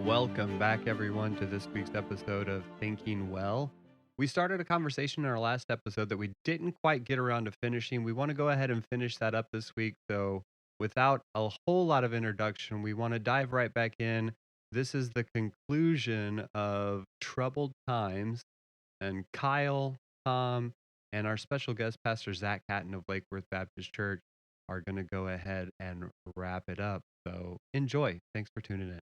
Welcome back, everyone, to this week's episode of Thinking Well. We started a conversation in our last episode that we didn't quite get around to finishing. We want to go ahead and finish that up this week. So, without a whole lot of introduction, we want to dive right back in. This is the conclusion of Troubled Times, and Kyle, Tom, and our special guest, Pastor Zac Hatton of Lake Worth Baptist Church, are going to go ahead and wrap it up. So, enjoy. Thanks for tuning in.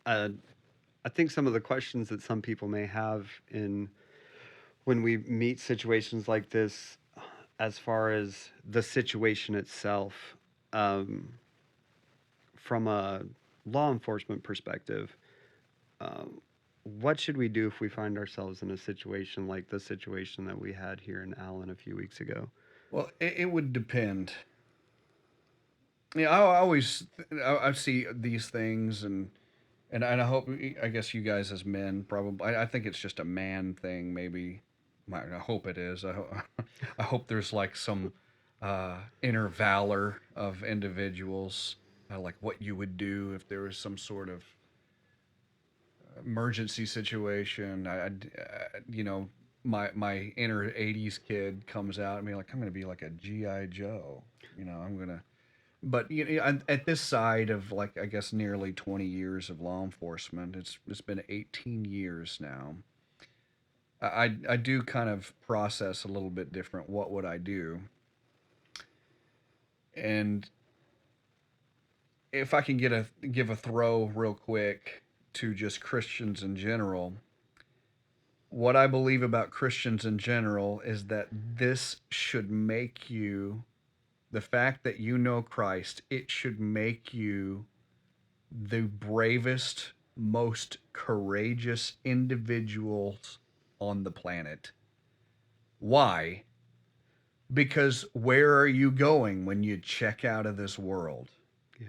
I think some of the questions that some people may have in when we meet situations like this, as far as the situation itself, um, from a law enforcement perspective, um, what should we do if we find ourselves in a situation like the situation that we had here in Allen a few weeks ago? Well, it would depend. Yeah, I see these things, and I hope, I guess you guys as men probably, I think it's just a man thing maybe. I hope it is. I hope there's like some inner valor of individuals, like what you would do if there was some sort of emergency situation. My inner '80s kid comes out and be like, I'm gonna be like a GI Joe. I'm gonna. But at this side of, like, I guess nearly 20 years of law enforcement, it's been 18 years now. I do kind of process a little bit different. What would I do? And if I can give a throw real quick to just Christians in general, what I believe about Christians in general is that this should make you, the fact that you know Christ, it should make you the bravest, most courageous individuals on the planet. Why? Because where are you going when you check out of this world? Yeah.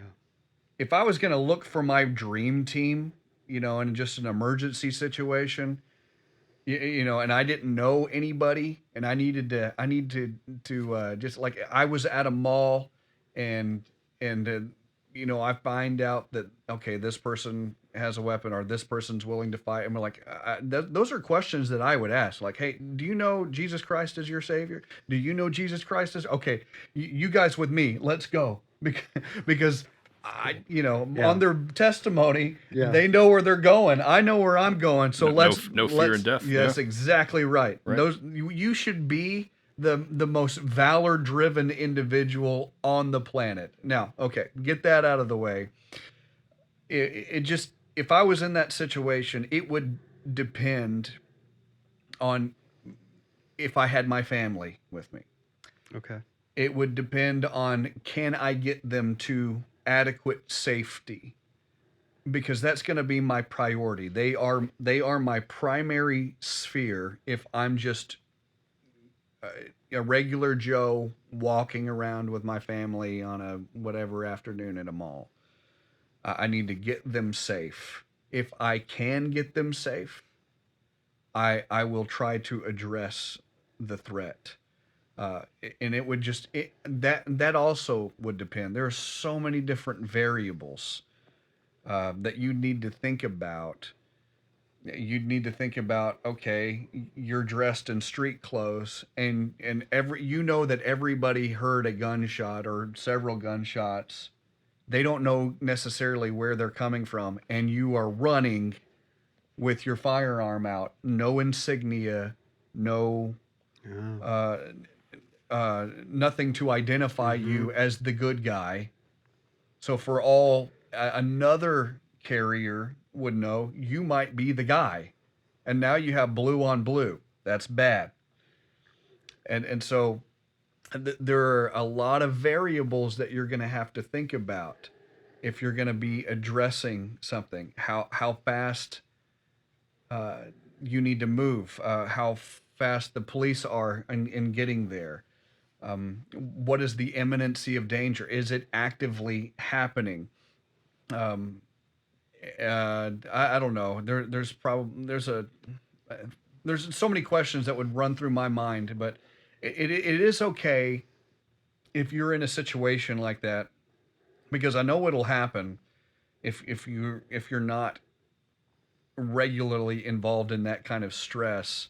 If I was going to look for my dream team, in just an emergency situation, and I didn't know anybody, and I need to just, like, I was at a mall, and I find out that, okay, this person has a weapon, or this person's willing to fight, and we're like, those are questions that I would ask, like, hey, do you know Jesus Christ is your savior? Do you know Jesus Christ is okay? You guys with me? Let's go, because on Yeah. their testimony, Yeah. they know where they're going. I know where I'm going. So No, no, let's no fear in death. yes, Yeah, exactly right. right. You should be the most valor driven individual on the planet. Now, okay, get that out of the way. It just, if I was in that situation, it would depend on if I had my family with me. Okay. It would depend on, can I get them to adequate safety, because that's going to be my priority. They are my primary sphere if I'm just a regular Joe walking around with my family on a whatever afternoon at a mall. I need to get them safe. If I can get them safe, I will try to address the threat. And it would just that also would depend. There are so many different variables that you need to think about. You'd need to think about, okay, you're dressed in street clothes, and that everybody heard a gunshot or several gunshots. They don't know necessarily where they're coming from, and you are running with your firearm out, no insignia, no Yeah. uh, nothing to identify Mm-hmm. you as the good guy. So for all another carrier would know, you might be the guy, and now you have blue on blue. That's bad. And so there are a lot of variables that you're going to have to think about if you're going to be addressing something. How fast uh, you need to move, how fast the police are in getting there. What is the imminency of danger? Is it actively happening? Um, I don't know. There's so many questions that would run through my mind, but it is okay if you're in a situation like that because I know what'll happen if you're not regularly involved in that kind of stress.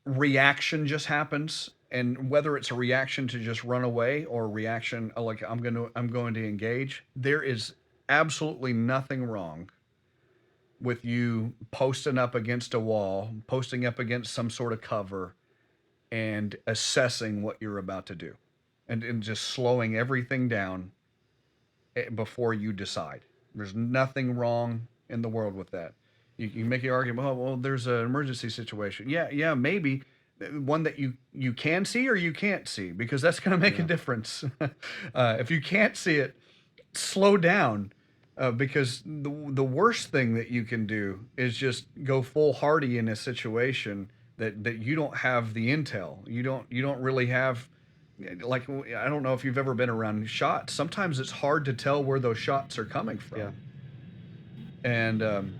Reaction just happens, and whether it's a reaction to just run away or a reaction like I'm going to engage, there is absolutely nothing wrong with you posting up against a wall, posting up against some sort of cover, and assessing what you're about to do, and just slowing everything down before you decide. There's nothing wrong in the world with that. You make the argument, oh, well, there's an emergency situation. Yeah, yeah, maybe one that you can see or you can't see, because that's going to make a Yeah. difference. If you can't see it, slow down, because the worst thing that you can do is just go foolhardy in a situation that you don't have the intel. You don't really have, like, I don't know if you've ever been around shots. Sometimes it's hard to tell where those shots are coming Yeah. from, and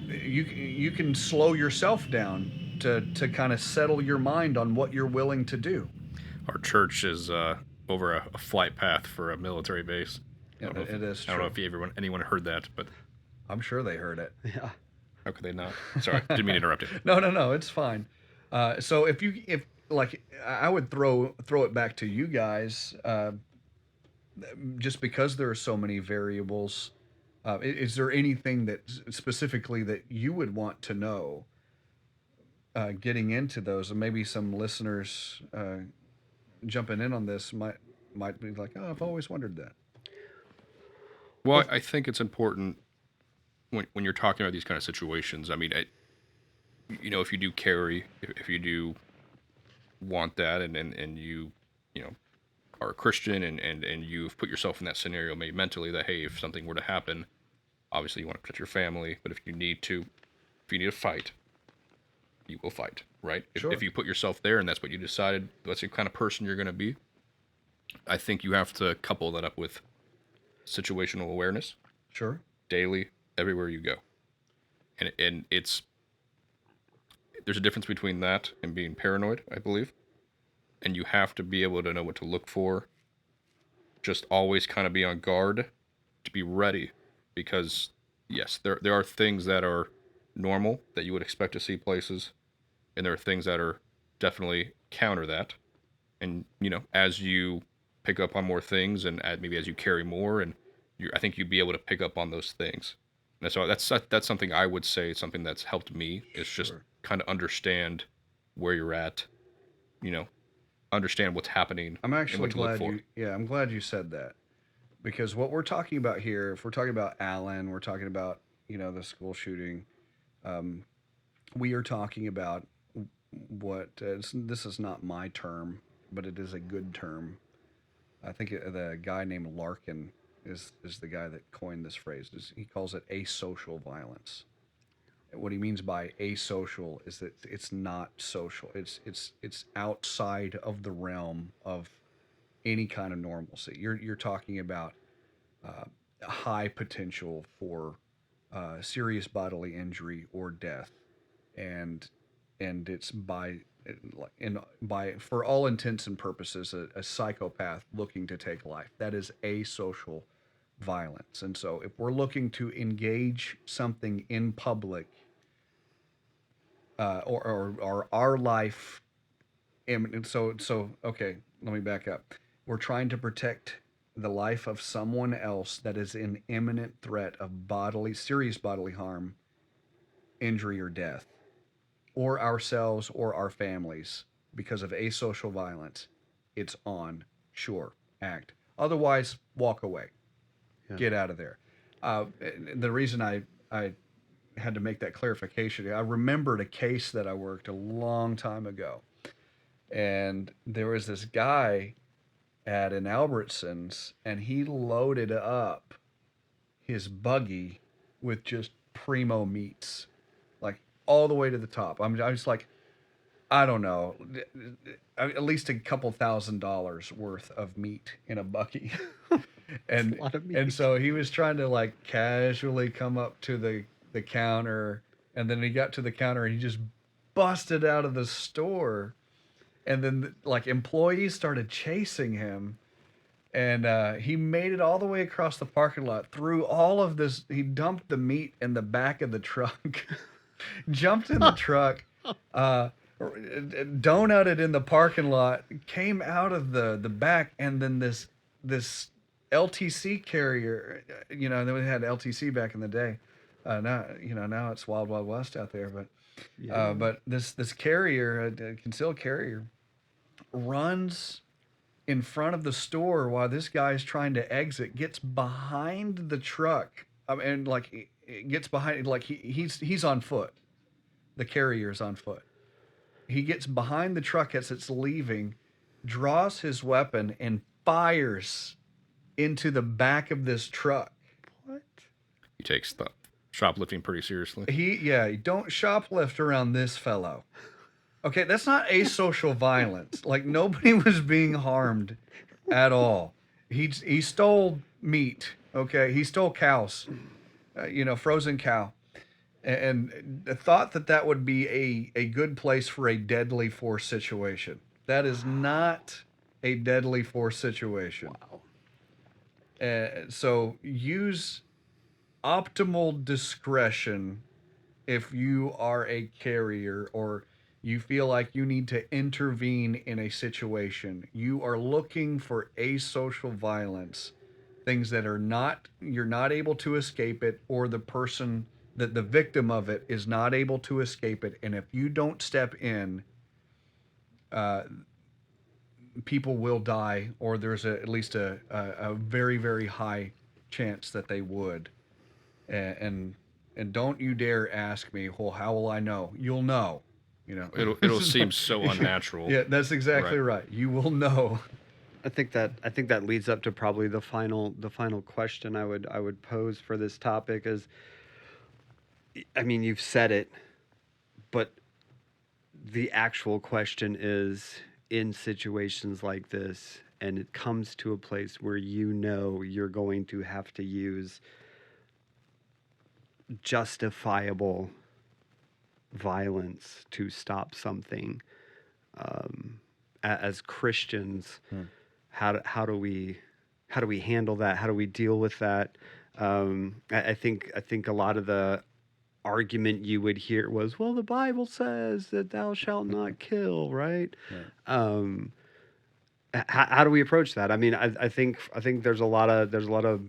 you can slow yourself down to kind of settle your mind on what you're willing to do. Our church is over a flight path for a military base. Yeah, it is I don't know true. if anyone heard that, but I'm sure they heard it. Yeah. how could they not? Sorry, didn't mean to interrupt you. No, it's fine. So if like, I would throw it back to you guys, just because there are so many variables. Is there anything that specifically that you would want to know, getting into those, and maybe some listeners jumping in on this might be like, oh, I've always wondered that. Well, I think it's important when you're talking about these kind of situations. I mean, if you do carry, if you do want that, and you know are a Christian, and you've put yourself in that scenario, maybe mentally, that hey, if something were to happen, obviously you want to protect your family, but if you need to fight, you will fight, right? Sure. If you put yourself there and that's what you decided, that's the kind of person you're going to be, I think you have to couple that up with situational awareness Sure. daily, everywhere you go. And there's a difference between that and being paranoid, I believe. And you have to be able to know what to look for. Just always kind of be on guard, to be ready, because yes, there are things that are normal that you would expect to see places, and there are things that are definitely counter that. And as you pick up on more things, and maybe as you carry more, and I think you'd be able to pick up on those things. And so that's something I would say, something that's helped me, is just Sure. kind of understand where you're at, you know, understand what's happening I'm and actually what to look glad for. I'm glad you said that, because what we're talking about here, if we're talking about Allen, we're talking about, the school shooting. Um, we are talking about what, this is not my term, but it is a good term. I think the guy named Larkin is the guy that coined this phrase. He calls it asocial violence. What he means by asocial is that it's not social. It's outside of the realm of any kind of normalcy. You're talking about high potential for serious bodily injury or death, and it's by for all intents and purposes a psychopath looking to take life. That is asocial violence. And so if we're looking to engage something in public, or our life, and so okay, let me back up. We're trying to protect the life of someone else that is in imminent threat of serious bodily harm, injury, or death, or ourselves or our families, because of asocial violence. It's on. Sure, act. Otherwise, walk away. Yeah. Get out of there. The reason I had to make that clarification, I remembered a case that I worked a long time ago, and there was this guy at an Albertsons, and he loaded up his buggy with just primo meats, like all the way to the top. I was like, I don't know, at least a couple $1,000s worth of meat in a buggy. That's and a lot of meat. and so he was trying to like casually come up to the counter, and then he got to the counter and he just busted out of the store, and then like employees started chasing him, And he made it all the way across the parking lot through all of this. He dumped the meat in the back of the truck, jumped in the truck, donutted in the parking lot, came out of the back, and then this LTC carrier, they had LTC back in the day. Now it's Wild Wild West out there, but this carrier, a concealed carrier, runs in front of the store while this guy's trying to exit, gets behind the truck. And like it gets behind, like he's on foot. The carrier's on foot. He gets behind the truck as it's leaving, draws his weapon and fires into the back of this truck. What? He takes the shoplifting pretty seriously. Don't shoplift around this fellow. Okay, that's not asocial violence. Like, nobody was being harmed at all. He stole meat. Okay, he stole cows, frozen cow, and thought that would be a good place for a deadly force situation. That is not a deadly force situation. Wow. So use optimal discretion if you are a carrier or you feel like you need to intervene in a situation. You are looking for asocial violence, things that you're not able to escape it, or the person that the victim of it is not able to escape it. And if you don't step in, people will die, or there's at least a very, very high chance that they would. And don't you dare ask me, well, how will I know? You'll know. It'll seem so unnatural. Yeah, that's exactly right. You will know. I think that leads up to probably the final question I would pose for this topic is, I mean, you've said it, but the actual question is, in situations like this, and it comes to a place where you're going to have to use justifiable violence to stop something, as Christians, how do we handle that? How do we deal with that? I think a lot of the argument you would hear was, well, the Bible says that thou shalt not kill, right? How do we approach that? I mean, I think there's a lot of,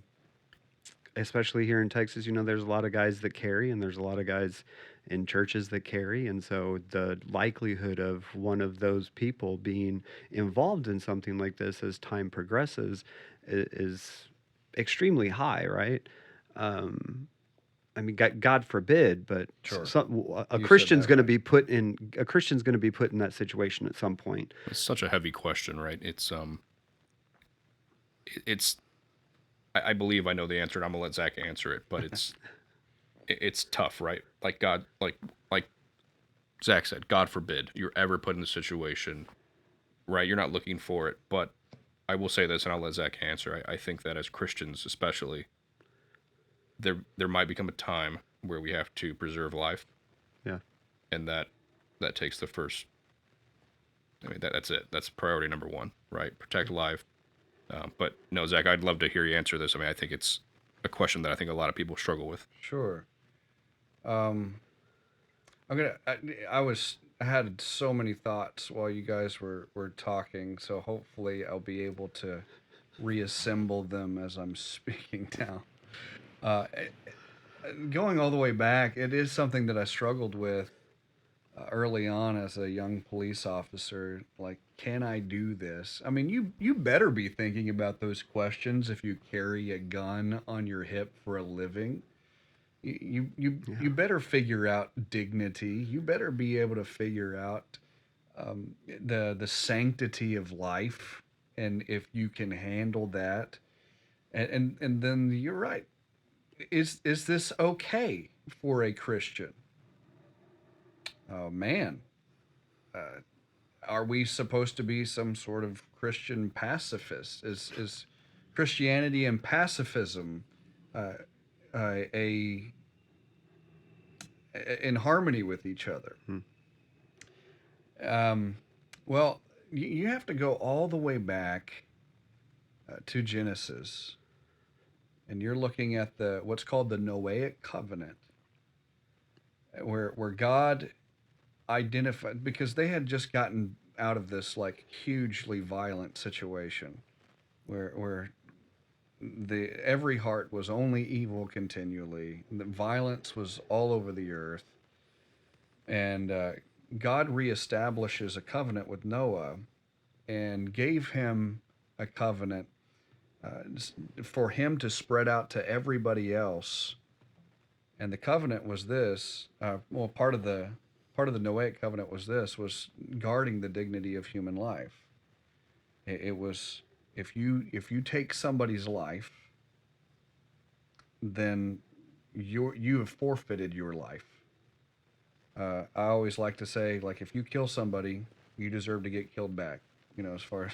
especially here in Texas, there's a lot of guys that carry, and there's a lot of guys in churches that carry. And so the likelihood of one of those people being involved in something like this as time progresses is extremely high, right? I mean, God forbid, but Sure. a Christian's going to be put in that situation at some point. It's such a heavy question, right? I believe I know the answer, and I'm gonna let Zach answer it, but it's tough, right? Like God, like Zach said, God forbid you're ever put in the situation, right? You're not looking for it, but I will say this, and I'll let Zach answer. I think that as Christians, especially, there might become a time where we have to preserve life. Yeah, and that takes the first. I mean, that's it. That's priority number one, right? Protect life. But no, Zach, I'd love to hear you answer this. I mean, I think it's a question that I think a lot of people struggle with. Sure. I had so many thoughts while you guys were talking, so hopefully I'll be able to reassemble them as I'm speaking now. Going all the way back, it is something that I struggled with early on as a young police officer. Like, can I do this? I mean, you better be thinking about those questions if you carry a gun on your hip for a living. You better figure out dignity. You better be able to figure out the sanctity of life, and if you can handle that, and then you're right. Is this okay for a Christian? Oh man, are we supposed to be some sort of Christian pacifist? Is Christianity and pacifism a in harmony with each other? Well, you have to go all the way back to Genesis, and you're looking at the what's called the Noahic covenant, where God identified, because they had just gotten out of this like hugely violent situation where the every heart was only evil continually, the violence was all over the earth, and God reestablishes a covenant with Noah and gave him a covenant for him to spread out to everybody else. And the covenant was this. Part of the Noahic covenant was guarding the dignity of human life. It was, if you take somebody's life, then you have forfeited your life. I always like to say, like, if you kill somebody, you deserve to get killed back. As far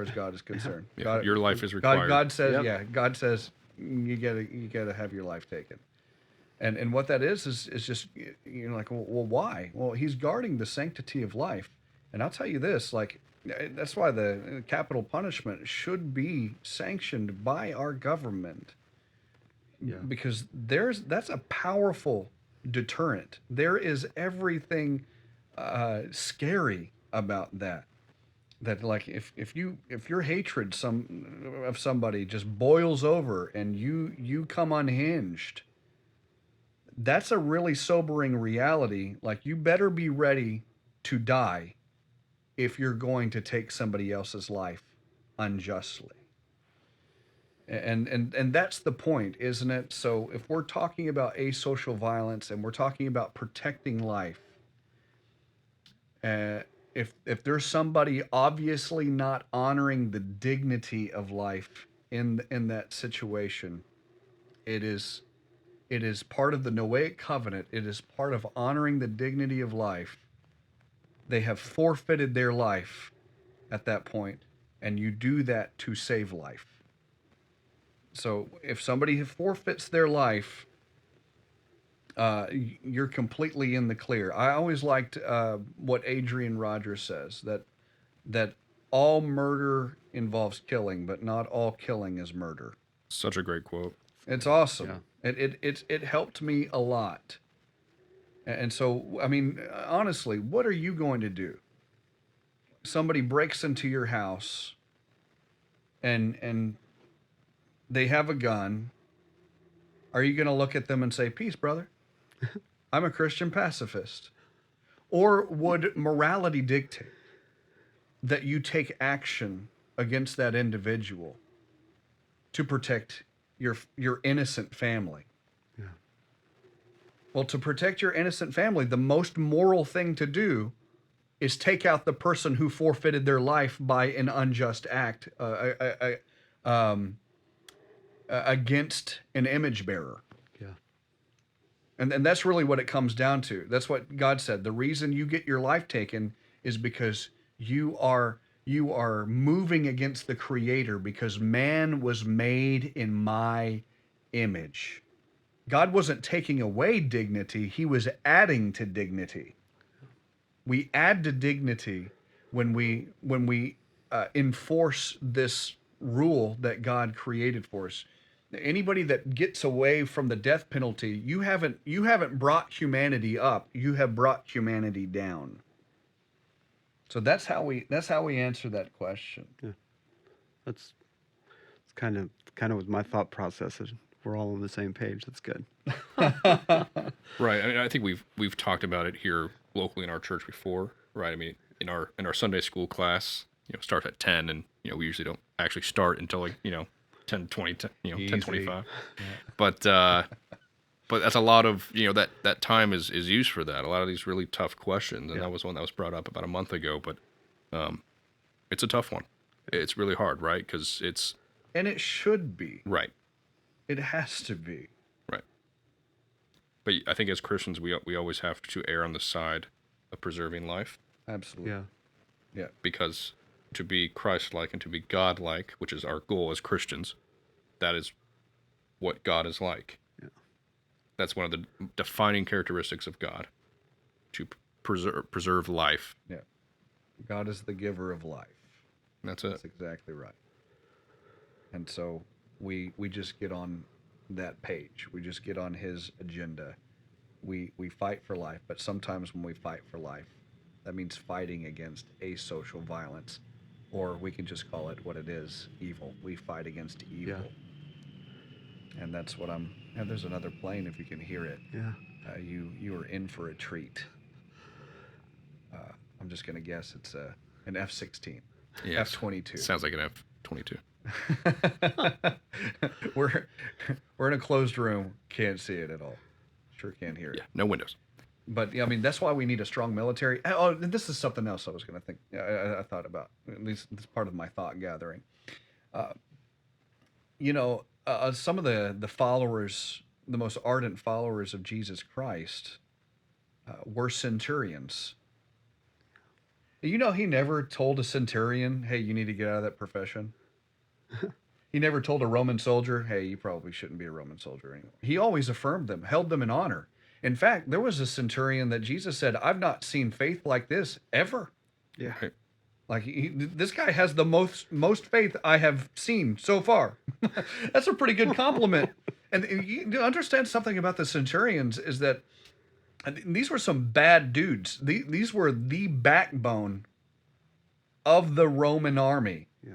as God is concerned. Yeah, God, your life is required. God says, Yep. yeah. God says you gotta have your life taken. And what that is just, like, well, why? Well, he's guarding the sanctity of life. And I'll tell you this, like, that's why the capital punishment should be sanctioned by our government, Yeah. because that's a powerful deterrent. There is everything scary about that. That, like, if your hatred of somebody just boils over and you come unhinged, that's a really sobering reality. Like, you better be ready to die if you're going to take somebody else's life unjustly. And that's the point, isn't it? So if we're talking about asocial violence and we're talking about protecting life, uh, if there's somebody obviously not honoring the dignity of life in that situation, it is part of the Noahic covenant. It is part of honoring the dignity of life. They have forfeited their life at that point, and you do that to save life. So if somebody forfeits their life, you're completely in the clear. I always liked what Adrian Rogers says, that all murder involves killing, but not all killing is murder. Such a great quote. It's awesome. Yeah. It helped me a lot. And so, I mean, honestly, what are you going to do? Somebody breaks into your house and they have a gun. Are you going to look at them and say, "Peace, brother. I'm a Christian pacifist"? Or would morality dictate that you take action against that individual to protect your innocent family? Yeah. Well, to protect your innocent family, the most moral thing to do is take out the person who forfeited their life by an unjust act against an image bearer. Yeah. And that's really what it comes down to. That's what God said. The reason you get your life taken is because you are moving against the Creator, because man was made in my image. God wasn't taking away dignity, he was adding to dignity. We add to dignity when we enforce this rule that God created for us. Anybody that gets away from the death penalty, you haven't brought humanity up, you have brought humanity down. So that's how we answer that question. Yeah. That's kind of was my thought process. We're all on the same page. That's good. Right. I mean, I think we've talked about it here locally in our church before, right? I mean, in our Sunday school class, starts at 10, and we usually don't actually start until, like, 10:20, 10:25. Yeah. But that's a lot of, that time is used for that. A lot of these really tough questions, and Yeah. that was one that was brought up about a month ago. But it's a tough one. It's really hard, right? Because it's And it should be. right. It has to be. Right. But I think as Christians, we always have to err on the side of preserving life, Absolutely. Yeah. Yeah. because to be Christ-like and to be God-like, which is our goal as Christians, that is what God is like. Yeah. That's one of the defining characteristics of God, to preserve life. Yeah. God is the giver of life. That's it. That's exactly right. And so we just get on that page. We just get on his agenda. We fight for life, but sometimes when we fight for life, that means fighting against asocial violence, or we can just call it what it is, evil. We fight against Yeah. evil. And that's what I'm. And there's another plane if you can hear it. Yeah. You are in for a treat. Uh, I'm just gonna guess it's an F-16, Yes. F-22. Sounds like an F-22. we're we're in a closed room, can't see it at all. Sure can't hear it. Yeah, no windows. But yeah, I mean that's why we need a strong military. Oh, and this is something else I was going to think. I thought about. At least this part of my thought gathering. Uh, some of the followers, the most ardent followers of Jesus Christ, were centurions. He never told a centurion, "Hey, you need to get out of that profession." He never told a Roman soldier, "Hey, you probably shouldn't be a Roman soldier anymore." He always affirmed them, held them in honor. In fact, there was a centurion that Jesus said, "I've not seen faith like this ever." Yeah. Right. Like this guy has the most faith I have seen so far. That's a pretty good compliment. And you understand something about the centurions is that these were some bad dudes. These were the backbone of the Roman army. Yeah.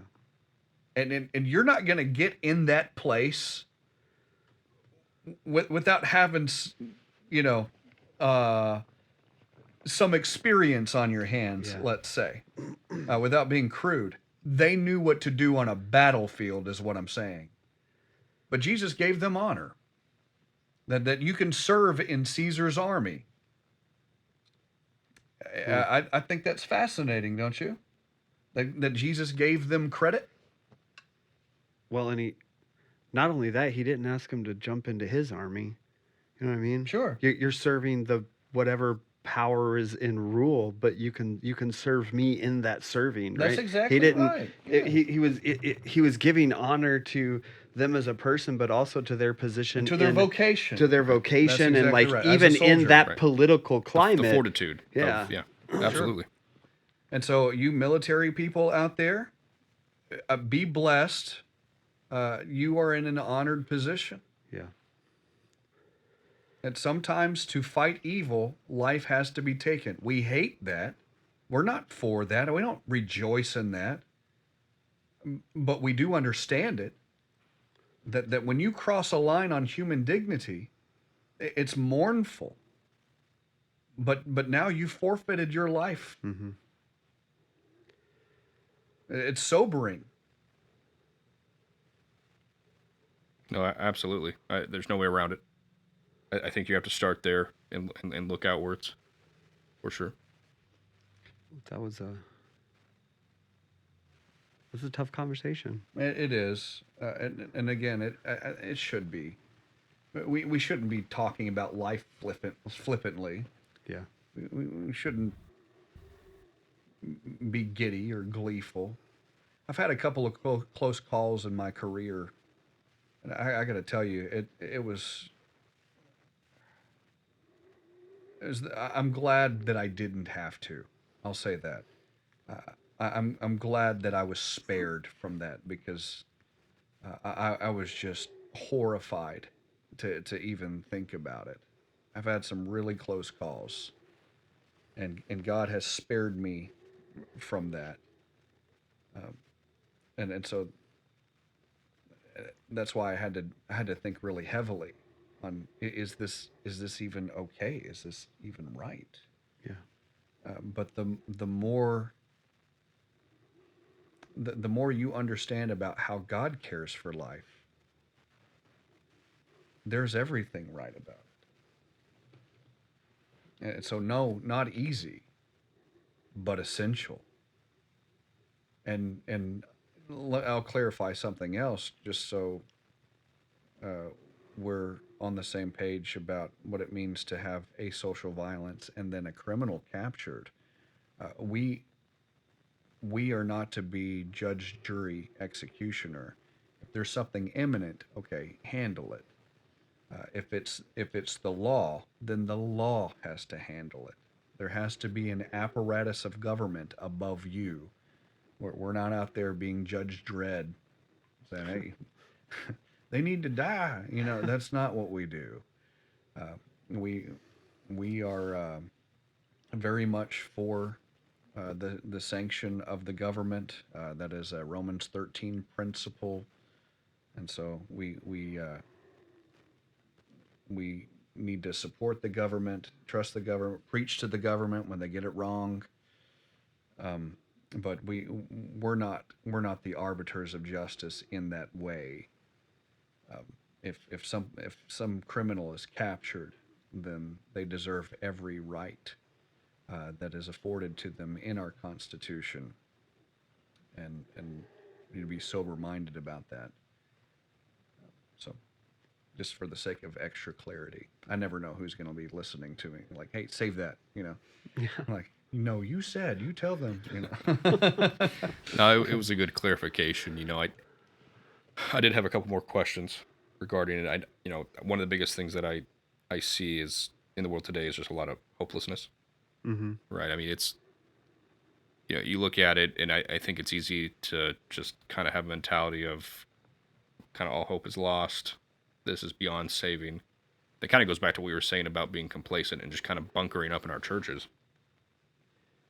And you're not going to get in that place without having, you know, some experience on your hands, Yeah. let's say, without being crude. They knew what to do on a battlefield, is what I'm saying. But Jesus gave them honor. That you can serve in Caesar's army. I think that's fascinating, don't you? That Jesus gave them credit. Well, and not only that, he didn't ask him to jump into his army. You know what I mean? Sure. You're serving the whatever power is in rule, but you can serve me in that serving. That's right? exactly He didn't. right. Yeah. He was giving honor to them as a person, but also to their position, To their vocation. to their vocation, That's and like exactly right. As a even in soldier. that Right. political climate, The fortitude. Yeah. Yeah. Absolutely. And so, you military people out there, be blessed. You are in an honored position. Yeah. And sometimes to fight evil, life has to be taken. We hate that. We're not for that. We don't rejoice in that. But we do understand it. That when you cross a line on human dignity, it's mournful. But now you forfeited your life. Mm-hmm. It's sobering. No, absolutely. There's no way around it. I think you have to start there and look outwards, for sure. That was a tough conversation. It is, and again, it should be. We shouldn't be talking about life flippantly. Yeah. We shouldn't be giddy or gleeful. I've had a couple of close calls in my career, and I got to tell you, it was. I'm glad that I didn't have to. I'll say that. I'm glad that I was spared from that, because I was just horrified to even think about it. I've had some really close calls, and God has spared me from that. And so that's why I had to think really heavily on, is this even okay? Is this even right? Yeah. But the more you understand about how God cares for life, there's everything right about it. And so no, not easy, but essential. And I'll clarify something else, just so we're on the same page about what it means to have asocial violence and then a criminal captured. We are not to be judge, jury, executioner. If there's something imminent, okay, handle it. If it's the law, then the law has to handle it. There has to be an apparatus of government above you. We're not out there being Judge Dredd, saying, "Hey, they need to die." That's not what we do. Uh, we we are very much for the sanction of the government. That is a Romans 13 principle, and so we need to support the government, trust the government, preach to the government when they get it wrong. Um, but we're not the arbiters of justice in that way. Um, if some criminal is captured, then they deserve every right that is afforded to them in our Constitution, and need to be sober minded about that. So, just for the sake of extra clarity, I never know who's going to be listening to me. Like, hey, save that. Yeah. Like, you tell them. No, it was a good clarification. I did have a couple more questions regarding it. One of the biggest things that I see is in the world today is just a lot of hopelessness, Mm-hmm. right? I mean, it's you look at it, and I think it's easy to just kind of have a mentality of kind of all hope is lost. This is beyond saving. That kind of goes back to what we were saying about being complacent and just kind of bunkering up in our churches.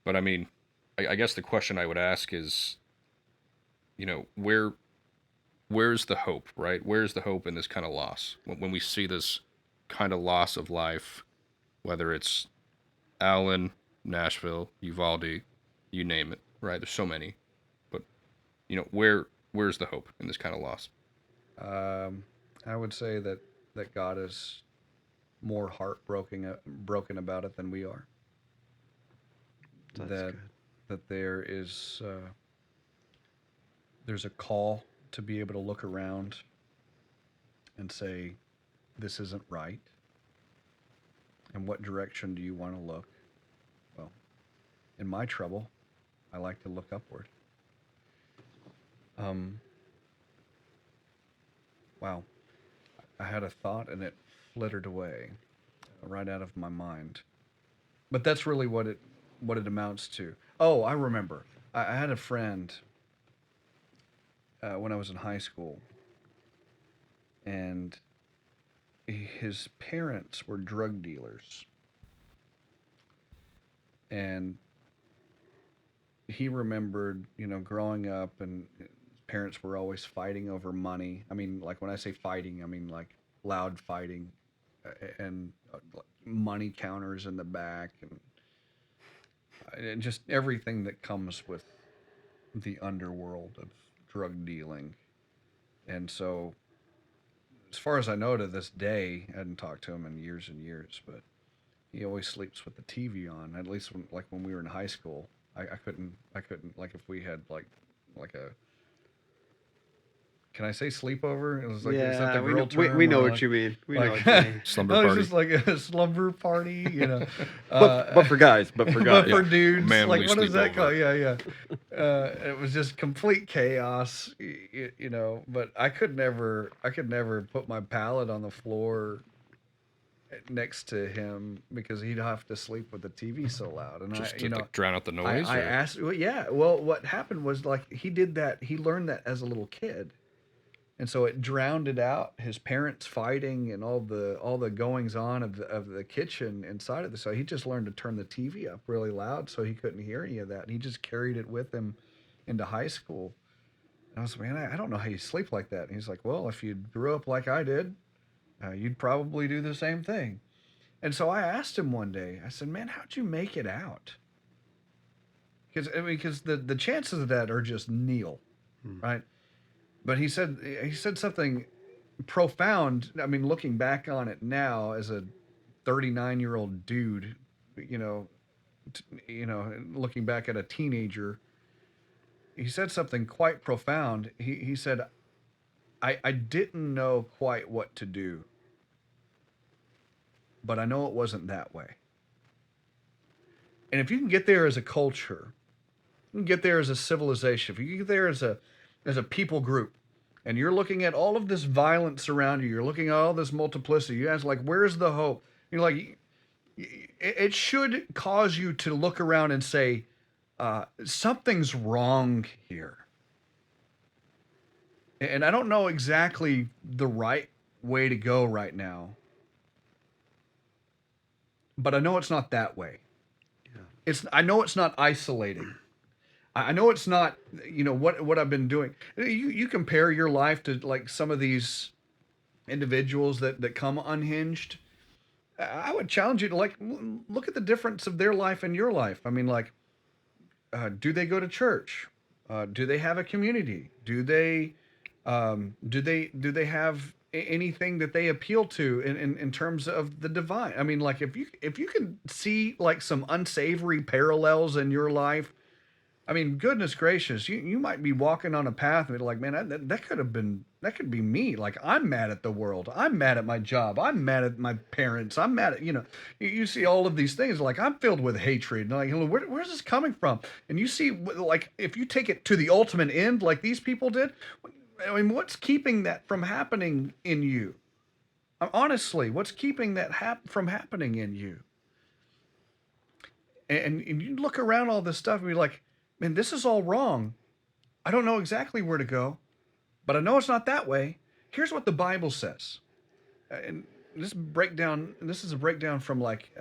But I mean, I guess the question I would ask is, where's the hope, right? Where's the hope in this kind of loss? When we see this kind of loss of life, whether it's Allen, Nashville, Uvalde, you name it, right? There's so many. But, where's the hope in this kind of loss? I would say that God is more broken about it than we are. That's That good. that there's a call to be able to look around and say, this isn't right. And what direction do you want to look? Well, in my trouble, I like to look upward. Um, wow, I had a thought and it flittered away right out of my mind. But that's really what it amounts to. Oh, I remember. I had a friend when I was in high school, and his parents were drug dealers, and he remembered, growing up, and his parents were always fighting over money. I mean, like when I say fighting, I mean like loud fighting, and like money counters in the back, and just everything that comes with the underworld of drug dealing. And so, as far as I know to this day, I hadn't talked to him in years and years, but he always sleeps with the TV on. At least when we were in high school, I couldn't like if we had like a, can I say sleepover? It was like, is that the Yeah, girl term? we know Or what you mean. We know like what you mean. Slumber no, it was party. just like a slumber party. But for guys, but for But guys. for dudes, Manly like what is that sleepover. called? Yeah. It was just complete chaos, But I could never put my pallet on the floor next to him because he'd have to sleep with the TV so loud. And Just to like drown out the noise? I Or? asked, well, yeah. Well, what happened was like he did that. He learned that as a little kid, and so it drowned it out. His parents fighting and all the goings on of the kitchen inside of the. So he just learned to turn the TV up really loud so he couldn't hear any of that. And he just carried it with him into high school. And I was like, man, I don't know how you sleep like that. And he's like, well, if you grew up like I did, you'd probably do the same thing. And so I asked him one day. I said, man, how'd you make it out? Because the chances of that are just nil, right? But he said something profound. I mean, looking back on it now as a 39-year-old dude, you know, looking back at a teenager, he said something quite profound. He said, I didn't know quite what to do, but I know it wasn't that way. And if you can get there as a culture, you can get there as a civilization, if you can get there as a people group, and you're looking at all of this violence around you, you're looking at all this multiplicity, you ask, like, where's the hope? You're like, it should cause you to look around and say, something's wrong here. And I don't know exactly the right way to go right now, but I know it's not that way. Yeah. I know it's not isolating. I know it's not, what I've been doing. You compare your life to like some of these individuals that come unhinged. I would challenge you to like look at the difference of their life and your life. I mean, like, do they go to church? Do they have a community? Do they have anything that they appeal to in terms of the divine? I mean, like if you can see like some unsavory parallels in your life, I mean, goodness gracious, you might be walking on a path and be like, man, that could have been, that could be me. Like, I'm mad at the world. I'm mad at my job. I'm mad at my parents. I'm mad at, you see all of these things. Like, I'm filled with hatred. And like, where's this coming from? And you see, like, if you take it to the ultimate end, like these people did, I mean, what's keeping that from happening in you? Honestly, what's keeping that from happening in you? And you look around all this stuff and be like, man, this is all wrong. I don't know exactly where to go, but I know it's not that way. Here's what the Bible says. And this is a breakdown from like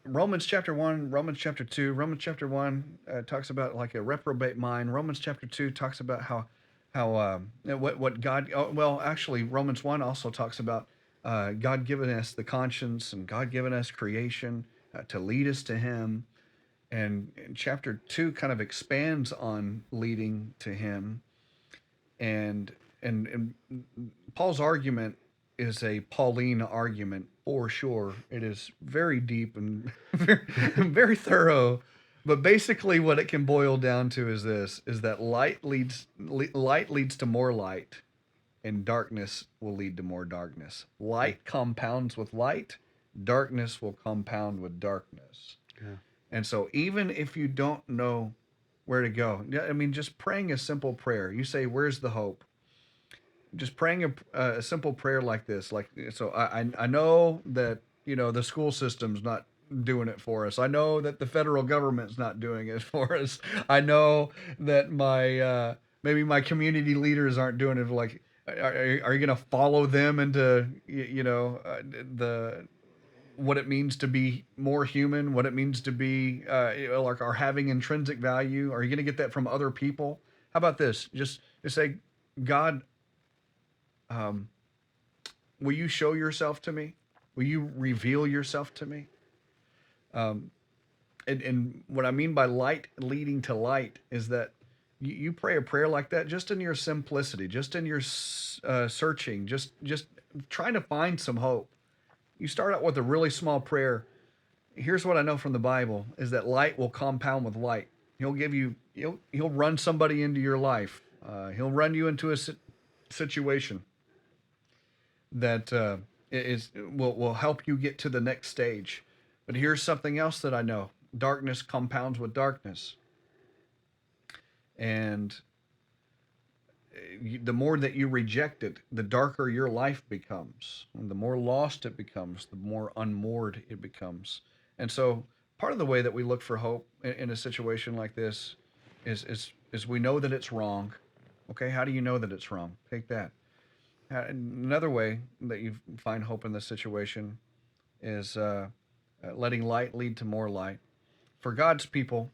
Romans chapter 1, Romans chapter 2. Romans chapter 1 talks about like a reprobate mind. Romans chapter 2 talks about what God, well, actually, Romans 1 also talks about God giving us the conscience and God giving us creation to lead us to Him. And chapter 2 kind of expands on leading to Him. And Paul's argument is a Pauline argument for sure. It is very deep and very thorough. But basically, what it can boil down to is this: is that light leads to more light, and darkness will lead to more darkness. Light compounds with light, darkness will compound with darkness. Yeah. And so, even if you don't know where to go, I mean, just praying a simple prayer. You say, "Where's the hope?" Just praying a simple prayer like this, like, so I know that the school system's not doing it for us. I know that the federal government's not doing it for us. I know that my maybe my community leaders aren't doing it. Like, are you gonna follow them into the what it means to be more human, what it means to be like our having intrinsic value? Are you gonna get that from other people? How about this? Just say, God, um, will you show yourself to me? Will you reveal yourself to me? Um, and what I mean by light leading to light is that you pray a prayer like that just in your simplicity, just in your searching, just trying to find some hope. You start out with a really small prayer. Here's what I know from the Bible is that light will compound with light. He'll run somebody into your life. He'll run you into a situation that will help you get to the next stage. But here's something else that I know: darkness compounds with darkness, and the more that you reject it, the darker your life becomes, and the more lost it becomes, the more unmoored it becomes. And so, part of the way that we look for hope in a situation like this is we know that it's wrong. Okay, how do you know that it's wrong? Take that. Another way that you find hope in this situation is letting light lead to more light. For God's people,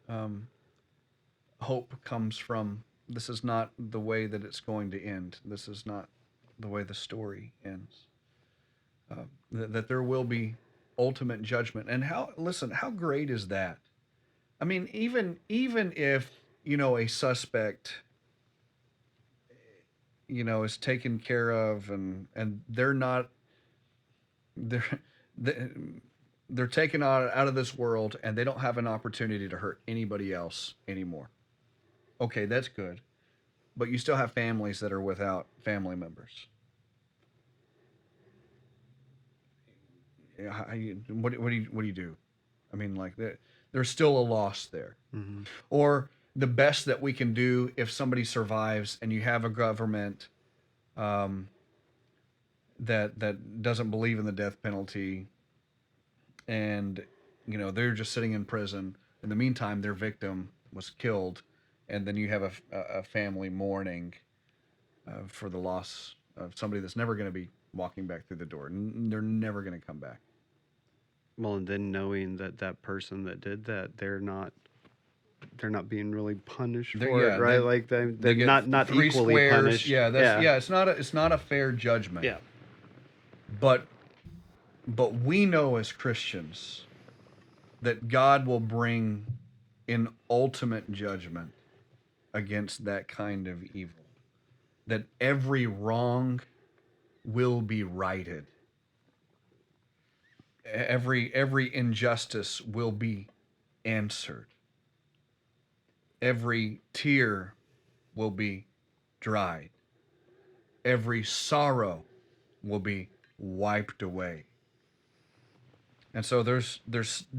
um, hope comes from this is not the way that it's going to end. This is not the way the story ends. That there will be ultimate judgment. And how great is that? I mean, even if a suspect is taken care of and they're they're they're taken out of this world and they don't have an opportunity to hurt anybody else anymore. Okay, that's good. But you still have families that are without family members. Yeah, what do you do? I mean, like, there's still a loss there. Mm-hmm. Or the best that we can do if somebody survives and you have a government um, that doesn't believe in the death penalty, and they're just sitting in prison. In the meantime, their victim was killed, and then you have a family mourning for the loss of somebody that's never going to be walking back through the door. They're never going to come back. Well, and then knowing that that person that did that, they're not being really punished for it, right? Like they're they get not three equally squares. punished. Yeah, that's yeah. It's not a fair judgment. Yeah. But we know as Christians that God will bring in ultimate judgment against that kind of evil. That every wrong will be righted. Every injustice will be answered. Every tear will be dried. Every sorrow will be wiped away. And so there's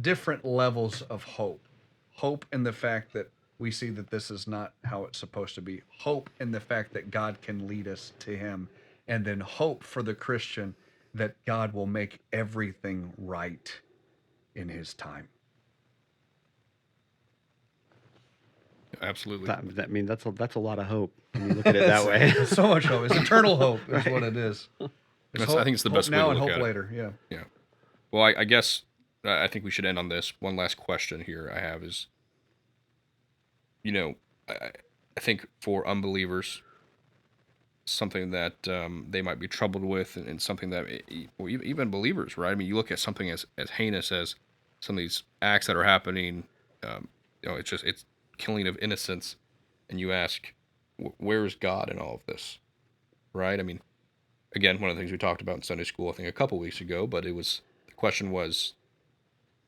different levels of hope. Hope in the fact that we see that this is not how it's supposed to be. Hope in the fact that God can lead us to him. And then hope for the Christian that God will make everything right in his time. Absolutely. I mean, that's a lot of hope when you look at it that way. So much hope. It's eternal hope is what it is. I think it's the best way now to and look hope at it. later. Yeah. Yeah. Well, I guess I think we should end on this. One last question here I have is, I think for unbelievers, something that they might be troubled with, and something that, well, even believers, right? I mean, you look at something as heinous as some of these acts that are happening. It's killing of innocents, and you ask, where is God in all of this, right? I mean, again, one of the things we talked about in Sunday school, I think a couple weeks ago, but the question was,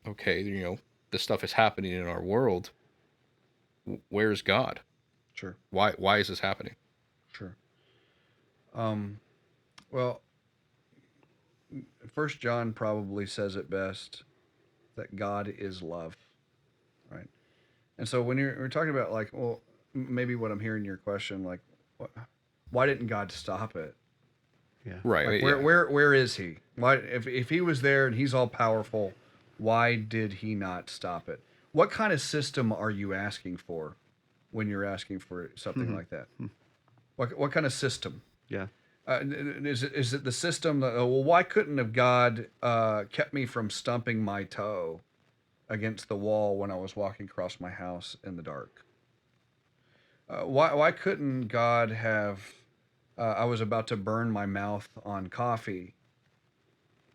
okay, this stuff is happening in our world. Where is God? Sure. Why is this happening? Sure. Well, First John probably says it best, that God is love, right? And so when we're talking about, like, well, maybe what I'm hearing your question, like, why didn't God stop it? Yeah. Right. Like, where is he? Why, if he was there and he's all powerful, why did he not stop it? What kind of system are you asking for when you're asking for something like that? What kind of system? Yeah. Is it the system that, well, why couldn't have God kept me from stumping my toe against the wall when I was walking across my house in the dark? Why couldn't God have? I was about to burn my mouth on coffee.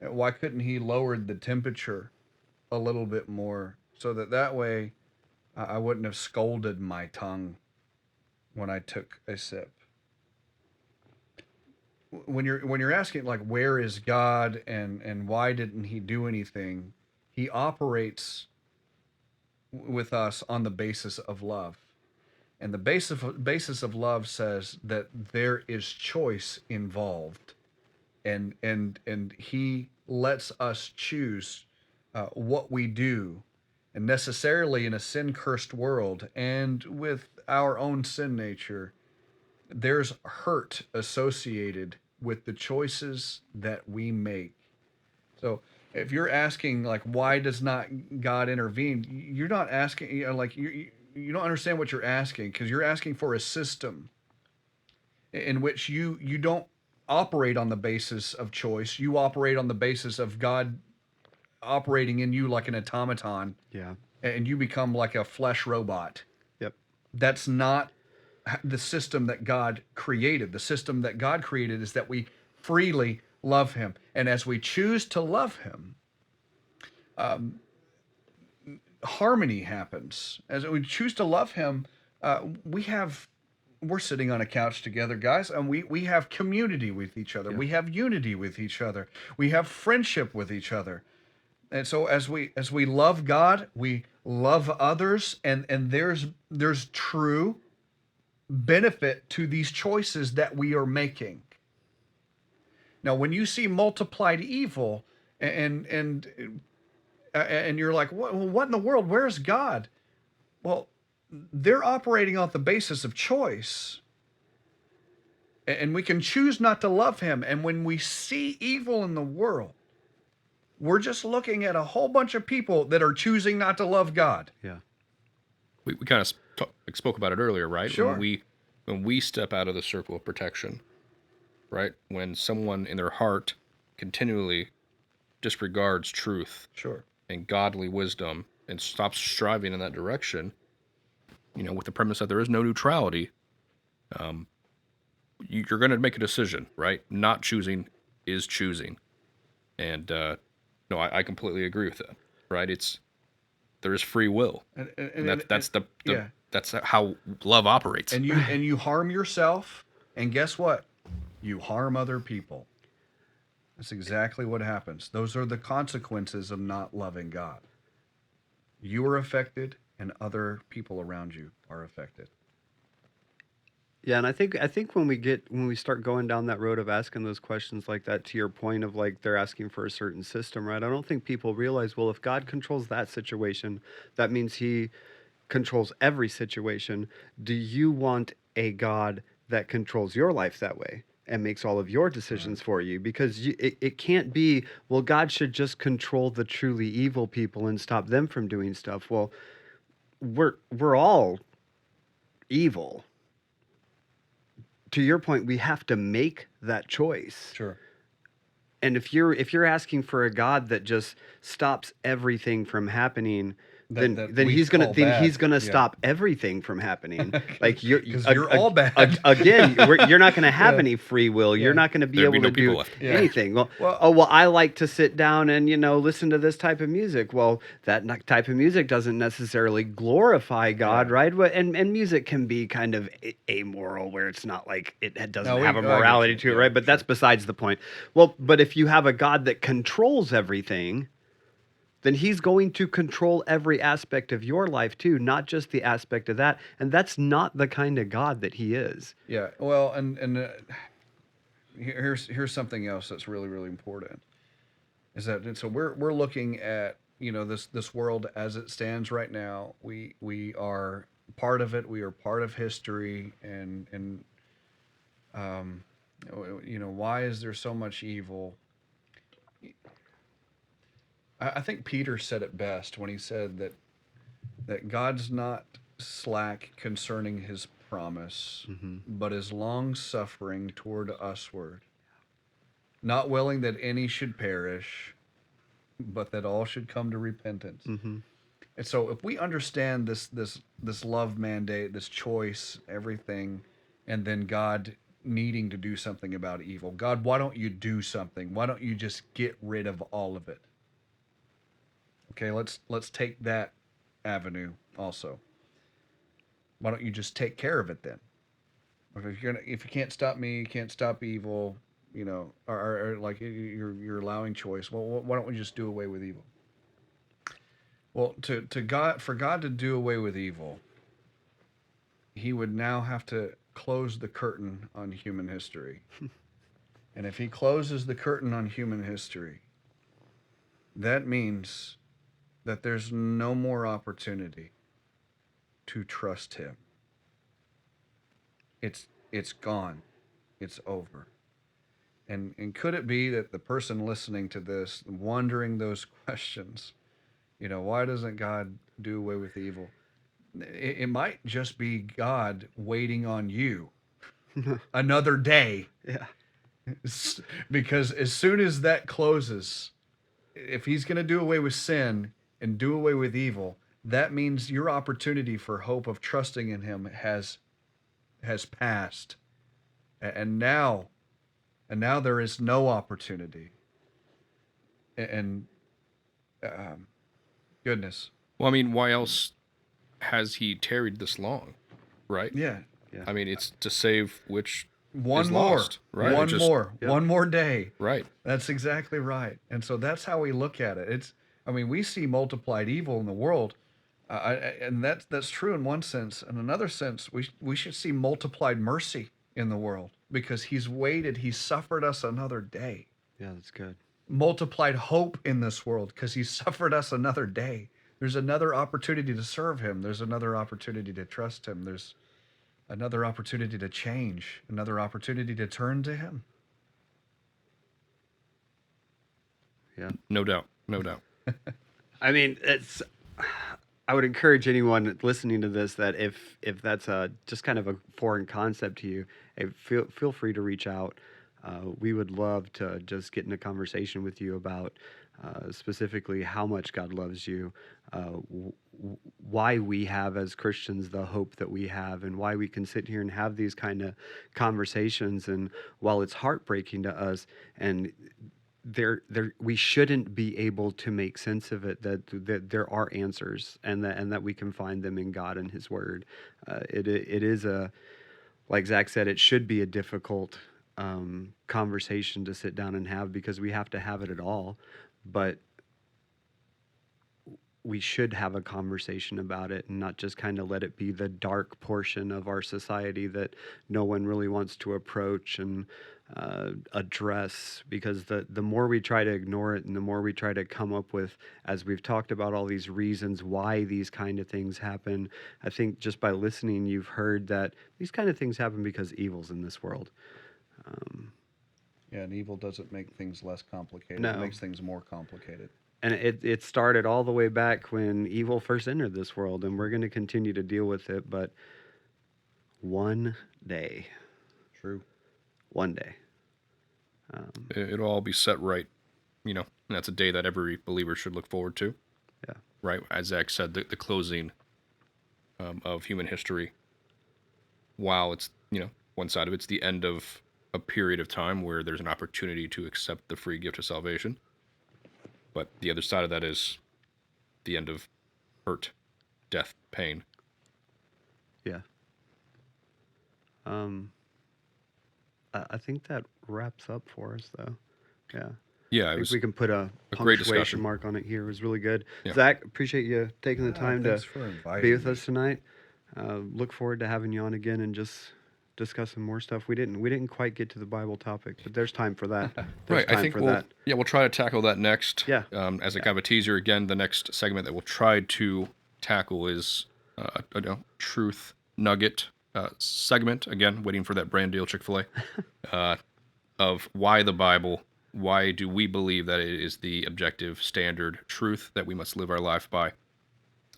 Why couldn't he lowered the temperature a little bit more so that way I wouldn't have scalded my tongue when I took a sip? When you're asking, like, where is God and why didn't he do anything, he operates with us on the basis of love. And the basis of love says that there is choice involved, and he lets us choose what we do. And necessarily in a sin-cursed world and with our own sin nature, there's hurt associated with the choices that we make. So if you're asking, like, why does not God intervene, you're not asking, you don't understand what you're asking, because you're asking for a system in which you don't operate on the basis of choice. You operate on the basis of God operating in you like an automaton. Yeah. And you become like a flesh robot. Yep. That's not the system that God created. The system that God created is that we freely love him. And as we choose to love him, harmony happens. As we choose to love him, we're sitting on a couch together, guys, and we have community with each other. Yeah. We have unity with each other. We have friendship with each other. And so as we love God, we love others, and there's true benefit to these choices that we are making. Now, when you see multiplied evil, and you're like, what in the world? Where's God? Well, they're operating on the basis of choice, and we can choose not to love him. And when we see evil in the world, we're just looking at a whole bunch of people that are choosing not to love God. Yeah. We kind of spoke about it earlier, right? Sure. When we step out of the circle of protection, right? When someone in their heart continually disregards truth Sure. and godly wisdom and stops striving in that direction, with the premise that there is no neutrality, you're going to make a decision, right? Not choosing is choosing. And no, I completely agree with that, right? There is free will. And that's how love operates. And you harm yourself, and guess what? You harm other people. That's exactly what happens. Those are the consequences of not loving God. You are affected, and other people around you are affected. Yeah, and I think when we start going down that road of asking those questions like that, to your point of like they're asking for a certain system, right? I don't think people realize, well, if God controls that situation, that means he controls every situation. Do you want a God that controls your life that way and makes all of your decisions for you? Because it can't be, well, God should just control the truly evil people and stop them from doing stuff. Well, we're all evil. To your point, we have to make that choice. Sure. And if you're asking for a God that just stops everything from happening, then he's gonna stop everything from happening. Like you're all bad. Again, you're not gonna have any free will. You're not gonna be There'd able be no to people do left. anything. Well, I like to sit down and listen to this type of music. Well, that type of music doesn't necessarily glorify God, right? And music can be kind of amoral, where it's not like it doesn't have a morality to it, right? But that's besides the point. Well, but if you have a God that controls everything, then he's going to control every aspect of your life too, not just the aspect of that. And that's not the kind of God that he is. Yeah. Well, and here's something else that's really, really important. Is that, and so we're looking at this world as it stands right now. We are part of it. We are part of history, and why is there so much evil? I think Peter said it best when he said that God's not slack concerning his promise, but is long suffering toward usward, not willing that any should perish, but that all should come to repentance. And so if we understand this love mandate, this choice, everything, and then God needing to do something about evil, God, why don't you do something? Why don't you just get rid of all of it? Okay, let's take that avenue also. Why don't you just take care of it then? If you can't stop me, you can't stop evil, or like you're allowing choice. Well, why don't we just do away with evil? Well, for God to do away with evil, he would now have to close the curtain on human history. And if he closes the curtain on human history, that means that there's no more opportunity to trust him. It's gone. It's over. And could it be that the person listening to this, wondering those questions, why doesn't God do away with evil? It might just be God waiting on you another day. Yeah. Because as soon as that closes, if he's going to do away with sin and do away with evil, that means your opportunity for hope of trusting in him has passed. And now there is no opportunity. And goodness. Well, I mean, why else has he tarried this long, right? Yeah. I mean, it's to save which one is more, lost, right? One more day. Right. That's exactly right. And so that's how we look at it. We see multiplied evil in the world, and that's true in one sense. In another sense, we should see multiplied mercy in the world, because he's waited, he suffered us another day. Yeah, that's good. Multiplied hope in this world, because he suffered us another day. There's another opportunity to serve him. There's another opportunity to trust him. There's another opportunity to change, another opportunity to turn to him. Yeah. No doubt. I mean, I would encourage anyone listening to this that if that's just kind of a foreign concept to you, hey, feel free to reach out. We would love to just get in a conversation with you about specifically how much God loves you, why we have as Christians the hope that we have, and why we can sit here and have these kind of conversations. And while it's heartbreaking to us, and we shouldn't be able to make sense of it, that there are answers, and that we can find them in God and His Word. It is like Zach said, it should be a difficult conversation to sit down and have, because we have to have it at all, but we should have a conversation about it and not just kind of let it be the dark portion of our society that no one really wants to approach and address, because the more we try to ignore it and the more we try to come up with, as we've talked about, all these reasons why these kind of things happen. I think just by listening, you've heard that these kind of things happen because evil's in this world. Yeah, and evil doesn't make things less complicated. No. It makes things more complicated. And it started all the way back when evil first entered this world, and we're going to continue to deal with it, but one day. True. One day. It'll all be set right, and that's a day that every believer should look forward to. Yeah. Right, as Zach said, the closing of human history. While it's, one side of it's the end of a period of time where there's an opportunity to accept the free gift of salvation. But the other side of that is the end of hurt, death, pain. Yeah. I think that wraps up for us, though. Yeah. Yeah, I it think was we can put a great punctuation discussion. mark on it here. It was really good. Yeah. Zach, appreciate you taking the time to Thanks for inviting be with me. us tonight. Look forward to having you on again and just discussing more stuff. We didn't quite get to the Bible topic, but there's time for that. There's Right, I time think for we'll that. we'll try to tackle that next. Yeah. As a kind of a teaser, again, the next segment that we'll try to tackle is a truth nugget segment. Again, waiting for that brand deal Chick-fil-A of why the Bible. Why do we believe that it is the objective standard truth that we must live our life by?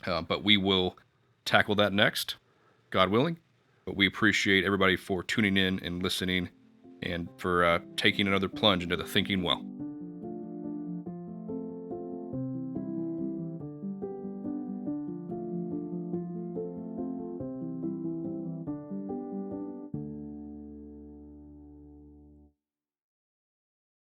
But we will tackle that next, God willing. But we appreciate everybody for tuning in and listening, and for taking another plunge into the thinking well.